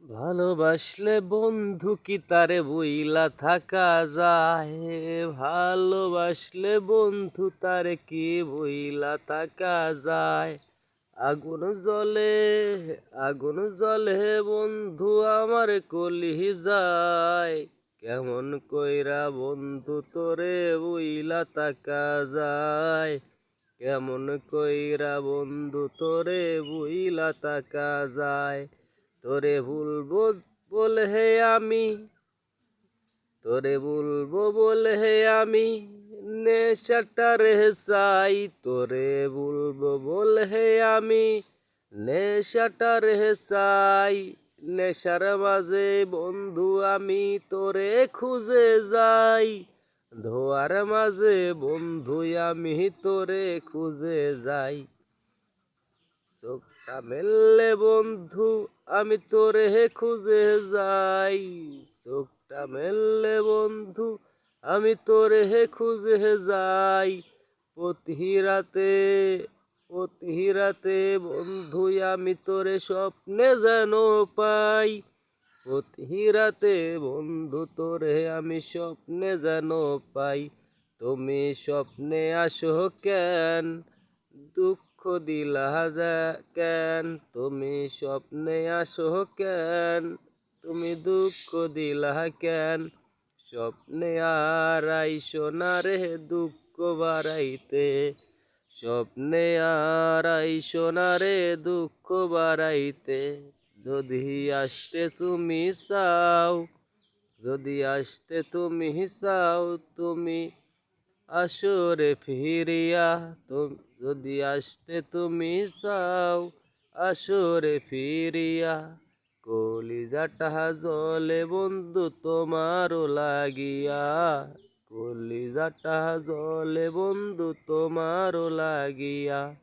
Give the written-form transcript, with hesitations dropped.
ভালোবাসলে বন্ধু কি তারে বইলা থাকা যায়? ভালোবাসলে বন্ধু তারে কি বইলা থাকা যায়? আগুন জ্বলে, আগুন জ্বলে বন্ধু আমার কলি যায়। কেমন কইরা বন্ধু তোরে বইলা থাকা যায়? কেমন কইরা বন্ধু তোরে বইলা থাকা যায়? তোরে ভুলবো বলে হে আমি, তোরে ভুলবো বলে হে আমি নেশাটা রে চাই। তোরে ভুলবো বলে হে আমি নেশাটা রে চাই। নেশার মাঝে বন্ধু আমি তোরে খুঁজে যাই। ধোয়ার মাঝে বন্ধু আমি তোরে খুঁজে যাই। চোখটা মেললে বন্ধু আমি তোরে খুঁজে যাই। চোখটা মেললে বন্ধু আমি তোরে খুঁজে যাই। প্রতি রাতে বন্ধু আমি তোরে স্বপ্নে যেন পাই। প্রতি রাতে বন্ধু তোরে আমি স্বপ্নে যেন পাই। তুমি স্বপ্নে আসো কেন, দুঃখ দিলা কেন? তুমি স্বপ্নে আসো কেন, তুমি দুঃখ দিলা কেন? স্বপ্নে আর আইসো না রে দুঃখ বাড়াইতে। স্বপ্নে আর আইসো না রে দুঃখ বাড়াইতে। যদি আসতে তুমি চাও, যদি আসতে তুমি চাও, তুমি আসরে ফিরিয়া। যদি আসতে তুমি চাও আসরে ফিরিয়া। কলিজাটা জলে বন্ধু তোমারও লাগিয়া। কলিজাটা জলে বন্ধু তোমারও লাগিয়া।